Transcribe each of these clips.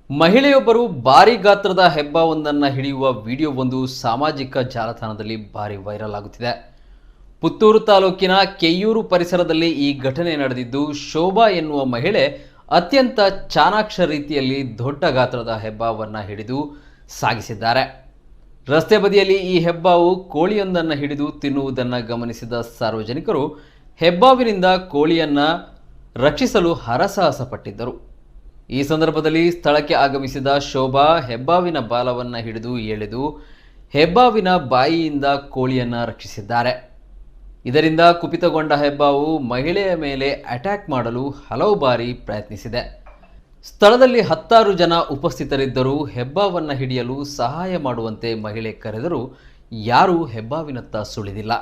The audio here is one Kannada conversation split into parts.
ಮಹಿಳೆಯೊಬ್ಬರು ಭಾರಿ ಗಾತ್ರದ ಹೆಬ್ಬಾವೊಂದನ್ನು ಹಿಡಿಯುವ ವಿಡಿಯೋವೊಂದು ಸಾಮಾಜಿಕ ಜಾಲತಾಣದಲ್ಲಿ ಭಾರಿ ವೈರಲ್ ಆಗುತ್ತಿದೆ. ಪುತ್ತೂರು ತಾಲೂಕಿನ ಕೆಯ್ಯೂರು ಪರಿಸರದಲ್ಲಿ ಈ ಘಟನೆ ನಡೆದಿದ್ದು, ಶೋಭಾ ಎನ್ನುವ ಮಹಿಳೆ ಅತ್ಯಂತ ಚಾಣಾಕ್ಷ ರೀತಿಯಲ್ಲಿ ದೊಡ್ಡ ಗಾತ್ರದ ಹೆಬ್ಬಾವನ್ನು ಹಿಡಿದು ಸಾಗಿಸಿದ್ದಾರೆ. ರಸ್ತೆ ಬದಿಯಲ್ಲಿ ಈ ಹೆಬ್ಬಾವು ಕೋಳಿಯೊಂದನ್ನು ಹಿಡಿದು ತಿನ್ನುವುದನ್ನು ಗಮನಿಸಿದ ಸಾರ್ವಜನಿಕರು ಹೆಬ್ಬಾವಿನಿಂದ ಕೋಳಿಯನ್ನು ರಕ್ಷಿಸಲು ಹರಸಾಹಸ ಪಟ್ಟಿದ್ದರು. ಈ ಸಂದರ್ಭದಲ್ಲಿ ಸ್ಥಳಕ್ಕೆ ಆಗಮಿಸಿದ ಶೋಭಾ ಹೆಬ್ಬಾವಿನ ಬಾಲವನ್ನು ಹಿಡಿದು ಎಳೆದು ಹೆಬ್ಬಾವಿನ ಬಾಯಿಯಿಂದ ಕೋಳಿಯನ್ನು ರಕ್ಷಿಸಿದ್ದಾರೆ. ಇದರಿಂದ ಕುಪಿತಗೊಂಡ ಹೆಬ್ಬಾವು ಮಹಿಳೆಯ ಮೇಲೆ ಅಟ್ಯಾಕ್ ಮಾಡಲು ಹಲವು ಬಾರಿ ಪ್ರಯತ್ನಿಸಿದೆ. ಸ್ಥಳದಲ್ಲಿ 10 ಜನ ಉಪಸ್ಥಿತರಿದ್ದರೂ ಹೆಬ್ಬಾವನ್ನು ಹಿಡಿಯಲು ಸಹಾಯ ಮಾಡುವಂತೆ ಮಹಿಳೆ ಕರೆದರೂ ಯಾರೂ ಹೆಬ್ಬಾವಿನತ್ತ ಸುಳಿದಿಲ್ಲ.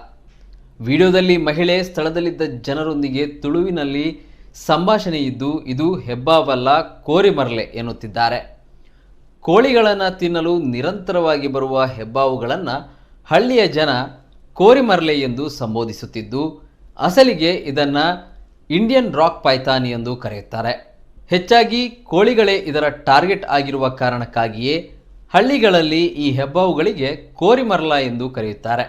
ವಿಡಿಯೋದಲ್ಲಿ ಮಹಿಳೆ ಸ್ಥಳದಲ್ಲಿದ್ದ ಜನರೊಂದಿಗೆ ತುಳುವಿನಲ್ಲಿ ಸಂಭಾಷಣೆ ಇದ್ದು, ಇದು ಹೆಬ್ಬಾವಲ್ಲ ಕೋರಿಮರ್ಲೆ ಎನ್ನುತ್ತಿದ್ದಾರೆ. ಕೋಳಿಗಳನ್ನು ತಿನ್ನಲು ನಿರಂತರವಾಗಿ ಬರುವ ಹೆಬ್ಬಾವುಗಳನ್ನು ಹಳ್ಳಿಯ ಜನ ಕೋರಿಮರ್ಲೆ ಎಂದು ಸಂಬೋಧಿಸುತ್ತಿದ್ದು, ಅಸಲಿಗೆ ಇದನ್ನು ಇಂಡಿಯನ್ ರಾಕ್ ಪೈಥಾನ್ ಎಂದು ಕರೆಯುತ್ತಾರೆ. ಹೆಚ್ಚಾಗಿ ಕೋಳಿಗಳೇ ಇದರ ಟಾರ್ಗೆಟ್ ಆಗಿರುವ ಕಾರಣಕ್ಕಾಗಿಯೇ ಹಳ್ಳಿಗಳಲ್ಲಿ ಈ ಹೆಬ್ಬಾವುಗಳಿಗೆ ಕೋರಿಮರ್ಲ ಎಂದು ಕರೆಯುತ್ತಾರೆ.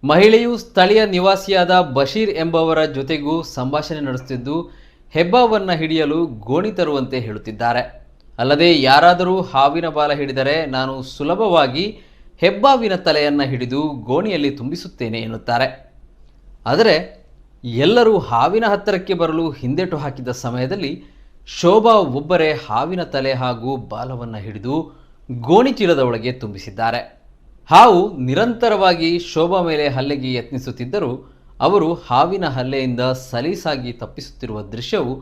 ಮಹಿಳೆಯು ಸ್ಥಳೀಯ ನಿವಾಸಿಯಾದ ಬಶೀರ್ ಎಂಬವರ ಜೊತೆಗೂ ಸಂಭಾಷಣೆ ನಡೆಸುತ್ತಿದ್ದು, ಹೆಬ್ಬಾವನ್ನು ಹಿಡಿಯಲು ಗೋಣಿ ತರುವಂತೆ ಹೇಳುತ್ತಿದ್ದಾರೆ. ಅಲ್ಲದೆ ಯಾರಾದರೂ ಹಾವಿನ ಬಾಲ ಹಿಡಿದರೆ ನಾನು ಸುಲಭವಾಗಿ ಹೆಬ್ಬಾವಿನ ತಲೆಯನ್ನು ಹಿಡಿದು ಗೋಣಿಯಲ್ಲಿ ತುಂಬಿಸುತ್ತೇನೆ ಎನ್ನುತ್ತಾರೆ. ಆದರೆ ಎಲ್ಲರೂ ಹಾವಿನ ಹತ್ತಿರಕ್ಕೆ ಬರಲು ಹಿಂದೆಟು ಹಾಕಿದ ಸಮಯದಲ್ಲಿ ಶೋಭಾ ಒಬ್ಬರೇ ಹಾವಿನ ತಲೆ ಹಾಗೂ ಬಾಲವನ್ನು ಹಿಡಿದು ಗೋಣಿ ಚೀಲದ ಒಳಗೆ ತುಂಬಿಸಿದ್ದಾರೆ. ಹಾವು ನಿರಂತರವಾಗಿ ಶೋಭಾ ಮೇಲೆ ಹಲ್ಲೆಗೆ ಯತ್ನಿಸುತ್ತಿದ್ದರೂ ಅವರು ಹಾವಿನ ಹಲ್ಲೆಯಿಂದ ಸಲೀಸಾಗಿ ತಪ್ಪಿಸುತ್ತಿರುವ ದೃಶ್ಯವು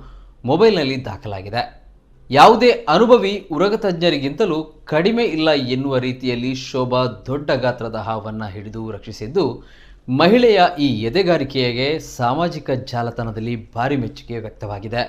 ಮೊಬೈಲ್ನಲ್ಲಿ ದಾಖಲಾಗಿದೆ. ಯಾವುದೇ ಅನುಭವಿ ಉರಗ ತಜ್ಞರಿಗಿಂತಲೂ ಕಡಿಮೆ ಇಲ್ಲ ಎನ್ನುವ ರೀತಿಯಲ್ಲಿ ಶೋಭಾ ದೊಡ್ಡ ಗಾತ್ರದ ಹಾವನ್ನು ಹಿಡಿದು ರಕ್ಷಿಸಿದ್ದು, ಮಹಿಳೆಯ ಈ ಎದೆಗಾರಿಕೆಗೆ ಸಾಮಾಜಿಕ ಜಾಲತಾಣದಲ್ಲಿ ಭಾರಿ ಮೆಚ್ಚುಗೆ ವ್ಯಕ್ತವಾಗಿದೆ.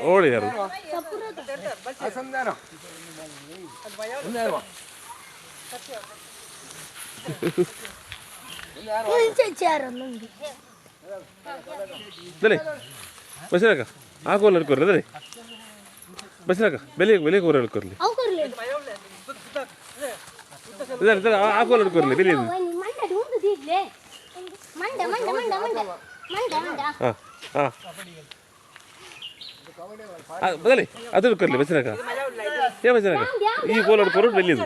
ಓಡಿ ಯಾರು ಬಸ್ಸಿನಾಕ ಆಗೋಲ್ ಹಿಡ್ಕೊರ್ಲಿ ಅದ್ರಿ ಬಸ್ಸಿನಾಕ ಬೆಲೆ ಕೂರ ಹಿಡ್ಕೊರ್ಲಿ ಆಗೋಲ್ ಹಿಡ್ಕೊರ್ಲಿ ಬೆಲೆ ಹಾಂ ಹಾಂ ಬದಲಿ ಅದು ಹಿಡ್ಕೊರ್ಲಿ ಬಸ್ಸಿನಾಕ ಬಸ್ಸಿನಾಕ ಈ ಗೋಲ್ ಹಿಡ್ಕೊರು ಬೆಲ್ಲಿದು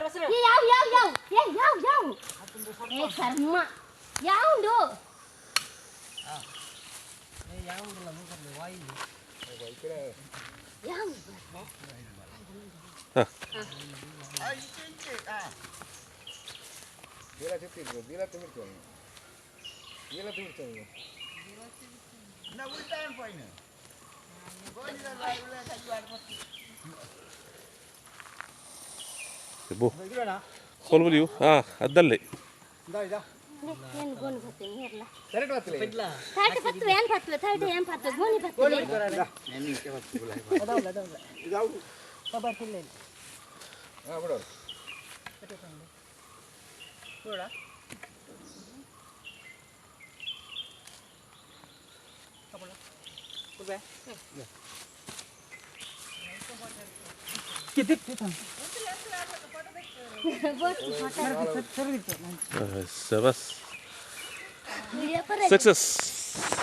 ಕೊಲ್ಬುಲಿಯು ಹಾಂ ಅದ್ದಲ್ಲೇ बस सक्सेस